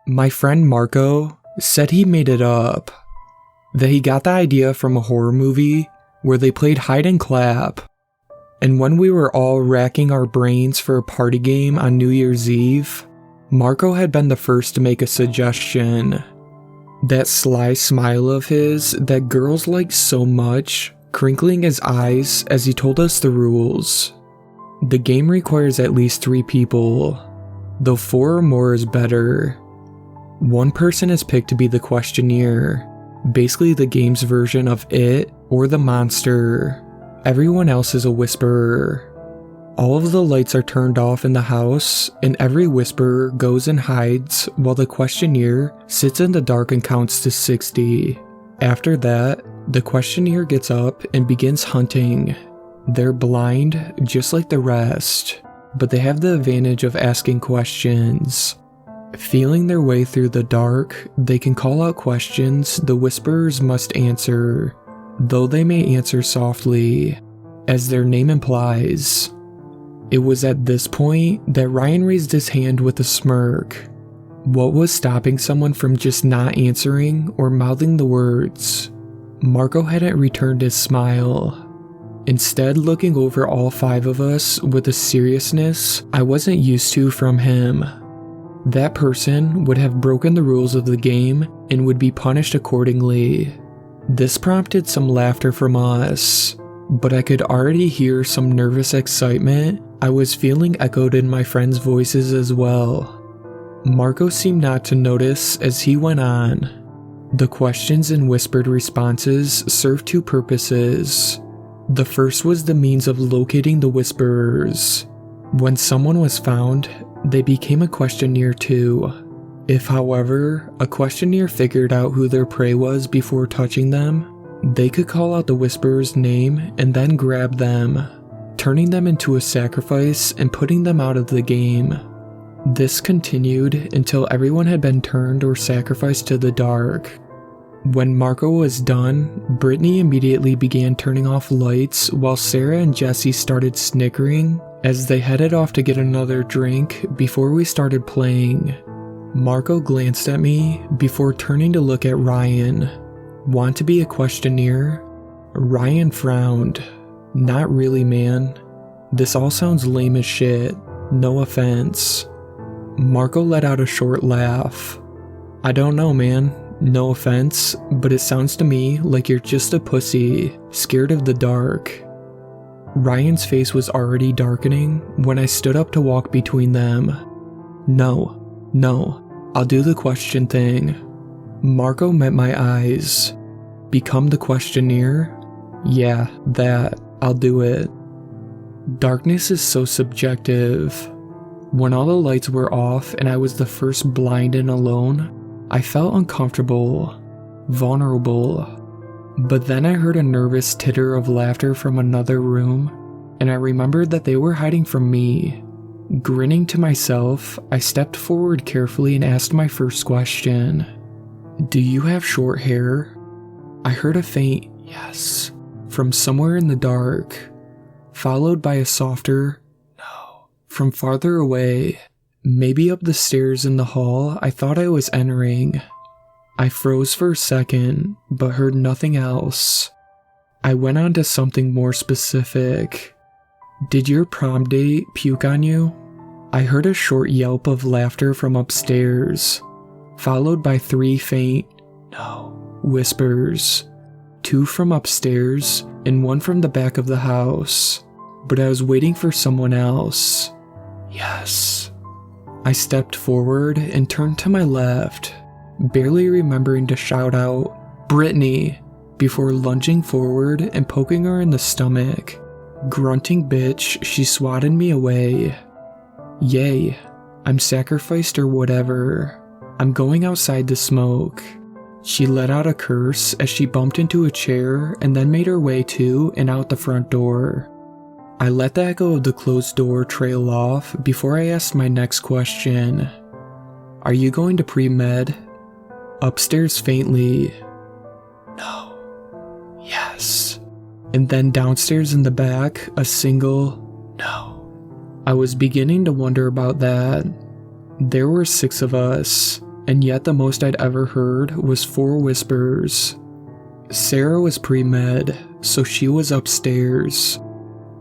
My friend Marco said he made it up, that he got the idea from a horror movie where they played hide and clap, and when we were all racking our brains for a party game on New Year's Eve, Marco had been the first to make a suggestion. That sly smile of his that girls like so much, crinkling his eyes as he told us the rules. The game requires at least 3 people, though 4 or more is better. One person is picked to be the questionnaire, basically the game's version of it or the monster. Everyone else is a whisperer. All of the lights are turned off in the house, and every whisperer goes and hides while the questionnaire sits in the dark and counts to 60. After that, the questionnaire gets up and begins hunting. They're blind, just like the rest, but they have the advantage of asking questions. Feeling their way through the dark, they can call out questions the whisperers must answer, though they may answer softly, as their name implies. It was at this point that Ryan raised his hand with a smirk. What was stopping someone from just not answering or mouthing the words? Marco hadn't returned his smile, instead looking over all 5 of us with a seriousness I wasn't used to from him. That person would have broken the rules of the game and would be punished accordingly. This prompted some laughter from us, but I could already hear some nervous excitement I was feeling echoed in my friends' voices as well. Marco seemed not to notice as he went on. The questions and whispered responses served 2 purposes. The first was the means of locating the whisperers. When someone was found, they became a questionnaire too. If, however, a questionnaire figured out who their prey was before touching them, they could call out the whisperer's name and then grab them, turning them into a sacrifice and putting them out of the game. This continued until everyone had been turned or sacrificed to the dark. When Marco was done, Brittany immediately began turning off lights while Sarah and Jesse started snickering as they headed off to get another drink before we started playing. Marco glanced at me before turning to look at Ryan. Want to be a questionnaire? Ryan frowned. Not really, man. This all sounds lame as shit. No offense. Marco let out a short laugh. I don't know, man. No offense, but it sounds to me like you're just a pussy, scared of the dark. Ryan's face was already darkening when I stood up to walk between them. No, I'll do the question thing. Marco met my eyes. Become the questionnaire? Yeah, that. I'll do it. Darkness is so subjective. When all the lights were off and I was the first blind and alone, I felt uncomfortable, vulnerable. But then I heard a nervous titter of laughter from another room, and I remembered that they were hiding from me. Grinning to myself, I stepped forward carefully and asked my first question. Do you have short hair? I heard a faint yes from somewhere in the dark, followed by a softer no from farther away, maybe up the stairs in the hall I thought I was entering. I froze for a second, but heard nothing else. I went on to something more specific. Did your prom date puke on you? I heard a short yelp of laughter from upstairs, followed by 3 faint no whispers, 2 from upstairs and 1 from the back of the house, but I was waiting for someone else. Yes. I stepped forward and turned to my left, barely remembering to shout out, Brittany, before lunging forward and poking her in the stomach. Grunting bitch, she swatted me away. Yay, I'm sacrificed or whatever. I'm going outside to smoke. She let out a curse as she bumped into a chair and then made her way to and out the front door. I let the echo of the closed door trail off before I asked my next question. Are you going to pre-med? Upstairs faintly. No. Yes. And then downstairs in the back, a single no. I was beginning to wonder about that. There were 6 of us, and yet the most I'd ever heard was 4 whispers. Sarah was pre-med, so she was upstairs.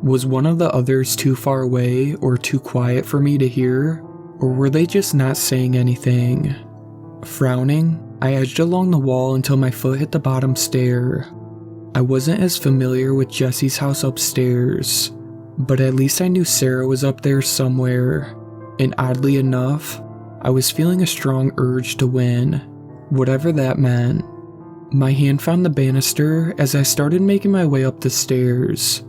Was one of the others too far away or too quiet for me to hear, or were they just not saying anything? Frowning, I edged along the wall until my foot hit the bottom stair. I wasn't as familiar with Jesse's house upstairs, but at least I knew Sarah was up there somewhere, and oddly enough, I was feeling a strong urge to win, whatever that meant. My hand found the banister as I started making my way up the stairs.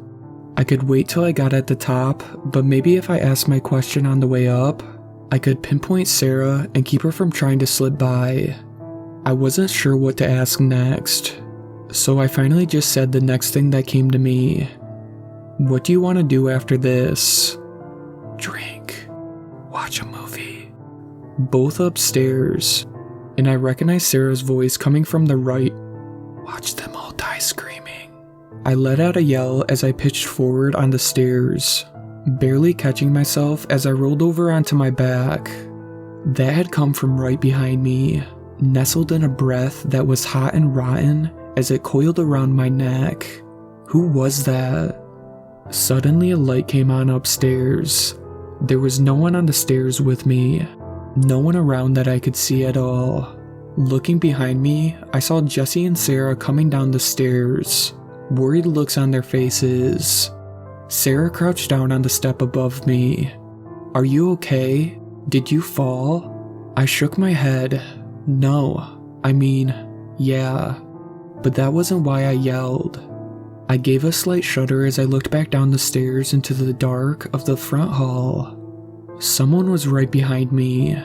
I could wait till I got at the top, but maybe if I asked my question on the way up, I could pinpoint Sarah and keep her from trying to slip by. I wasn't sure what to ask next, so I finally just said the next thing that came to me. "What do you want to do after this?" "Drink. Watch a movie." Both upstairs, and I recognized Sarah's voice coming from the right. "Watch them all die screaming." I let out a yell as I pitched forward on the stairs, barely catching myself as I rolled over onto my back. That had come from right behind me, nestled in a breath that was hot and rotten as it coiled around my neck. Who was that? Suddenly a light came on upstairs. There was no one on the stairs with me, no one around that I could see at all. Looking behind me, I saw Jesse and Sarah coming down the stairs, worried looks on their faces. Sarah crouched down on the step above me. "Are you okay? Did you fall?" I shook my head. No, I mean, yeah, but that wasn't why I yelled. I gave a slight shudder as I looked back down the stairs into the dark of the front hall. Someone was right behind me,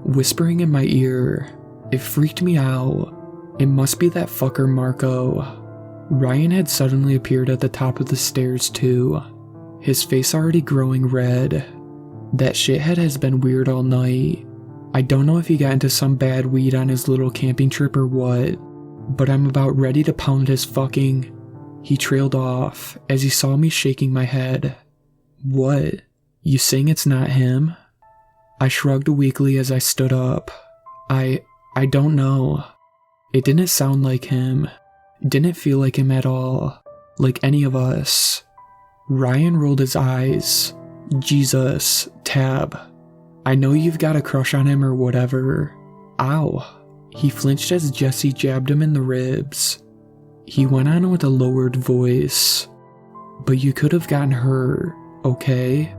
whispering in my ear. It freaked me out. It must be that fucker Marco. Ryan had suddenly appeared at the top of the stairs too, his face already growing red. That shithead has been weird all night. I don't know if he got into some bad weed on his little camping trip or what, but I'm about ready to pound his fucking... He trailed off as he saw me shaking my head. "What? You saying it's not him?" I shrugged weakly as I stood up. I don't know. It didn't sound like him. Didn't feel like him at all. Like any of us. Ryan rolled his eyes. "Jesus, Tab. I know you've got a crush on him or whatever." Ow. He flinched as Jesse jabbed him in the ribs. He went on with a lowered voice. "But you could have gotten hurt, okay?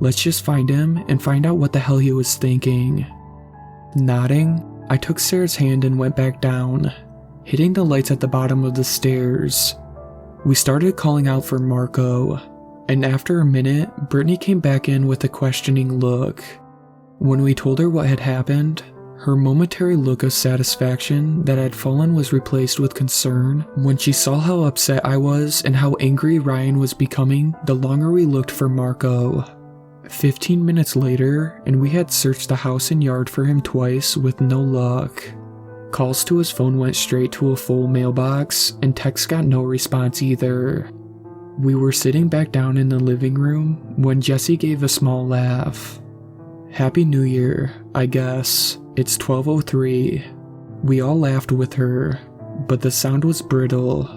Let's just find him and find out what the hell he was thinking." Nodding, I took Sarah's hand and went back down, hitting the lights at the bottom of the stairs. We started calling out for Marco, and after a minute, Brittany came back in with a questioning look. When we told her what had happened, her momentary look of satisfaction that had fallen was replaced with concern when she saw how upset I was and how angry Ryan was becoming the longer we looked for Marco. 15 minutes later, and we had searched the house and yard for him twice with no luck. Calls to his phone went straight to a full mailbox, and texts got no response either. We were sitting back down in the living room when Jesse gave a small laugh. "Happy New Year, I guess. It's 12:03. We all laughed with her, but the sound was brittle.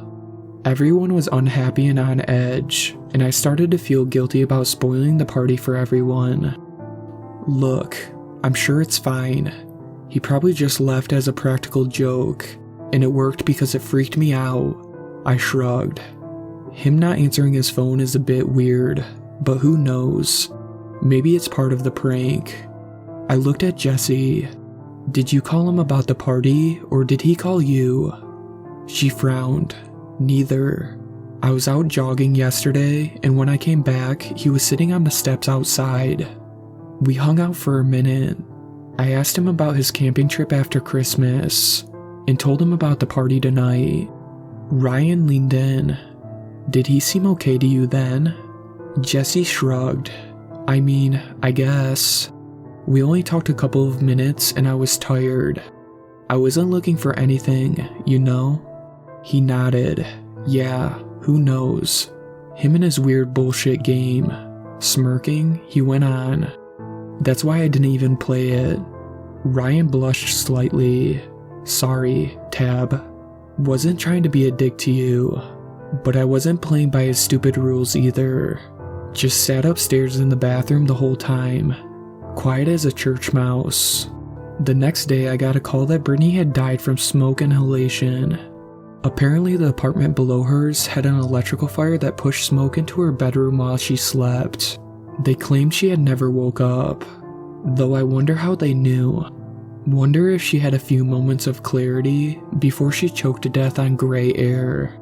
Everyone was unhappy and on edge, and I started to feel guilty about spoiling the party for everyone. "Look, I'm sure it's fine. He probably just left as a practical joke, and it worked because it freaked me out." I shrugged. Him not answering his phone is a bit weird, but who knows? Maybe it's part of the prank. I looked at Jesse. "Did you call him about the party, or did he call you?" She frowned. "Neither. I was out jogging yesterday, and when I came back, he was sitting on the steps outside. We hung out for a minute. I asked him about his camping trip after Christmas, and told him about the party tonight." Ryan leaned in. "Did he seem okay to you then?" Jesse shrugged. "I mean, I guess. We only talked a couple of minutes and I was tired. I wasn't looking for anything, you know?" He nodded. "Yeah, who knows? Him and his weird bullshit game." Smirking, he went on. "That's why I didn't even play it. Ryan blushed slightly. Sorry, Tab. Wasn't trying to be a dick to you, but I wasn't playing by his stupid rules either. Just sat upstairs in the bathroom the whole time, quiet as a church mouse. The next day I got a call that Brittany had died from smoke inhalation. Apparently the apartment below hers had an electrical fire that pushed smoke into her bedroom while she slept. They claimed she had never woke up, though I wonder how they knew. Wonder if she had a few moments of clarity before she choked to death on gray air.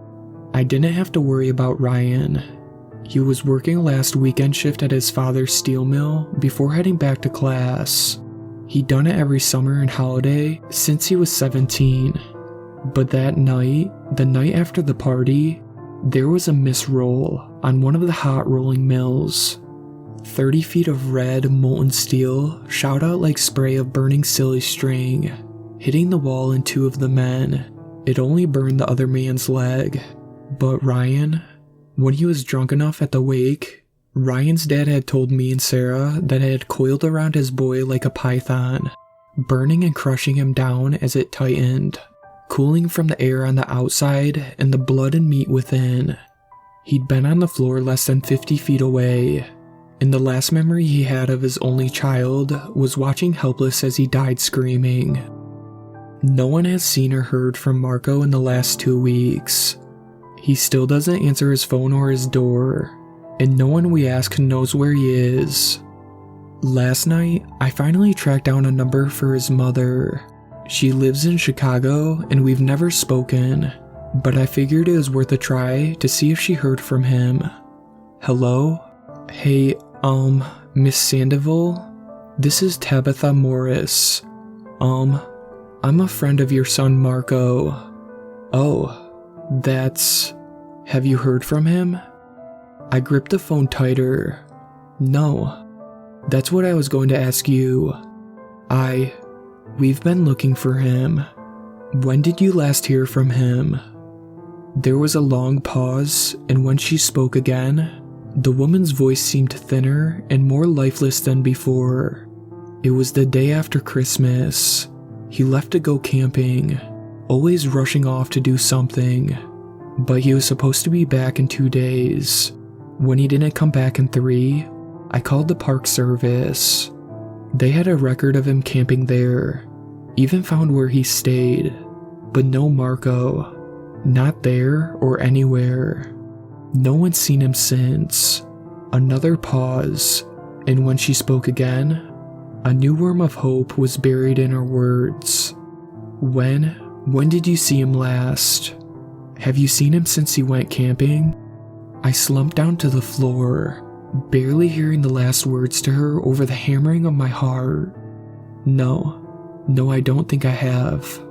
I didn't have to worry about Ryan. He was working last weekend shift at his father's steel mill before heading back to class. He'd done it every summer and holiday since he was 17. But that night, the night after the party, there was a misroll on one of the hot rolling mills. 30 feet of red, molten steel shot out like spray of burning silly string, hitting the wall and two of the men. It only burned the other man's leg. But Ryan, when he was drunk enough at the wake, Ryan's dad had told me and Sarah that it had coiled around his boy like a python, burning and crushing him down as it tightened, cooling from the air on the outside and the blood and meat within. He'd been on the floor less than 50 feet away, and the last memory he had of his only child was watching helpless as he died screaming. No one has seen or heard from Marco in the last 2 weeks. He still doesn't answer his phone or his door, and no one we ask knows where he is. Last night, I finally tracked down a number for his mother. She lives in Chicago, and we've never spoken, but I figured it was worth a try to see if she heard from him. Hello? Hey, Miss Sandoval? This is Tabitha Morris. I'm a friend of your son Marco. Oh, have you heard from him? I gripped the phone tighter. No, that's what I was going to ask you. We've been looking for him. When did you last hear from him? There was a long pause, and when she spoke again, the woman's voice seemed thinner and more lifeless than before. It was the day after Christmas. He left to go camping, always rushing off to do something, but he was supposed to be back in 2 days. When he didn't come back in 3, I called the park service. They had a record of him camping there, even found where he stayed, but no Marco. Not there or anywhere. No one's seen him since. Another pause, and when she spoke again, a new worm of hope was buried in her words. When did you see him last? Have you seen him since he went camping? I slumped down to the floor, barely hearing the last words to her over the hammering of my heart. No, I don't think I have.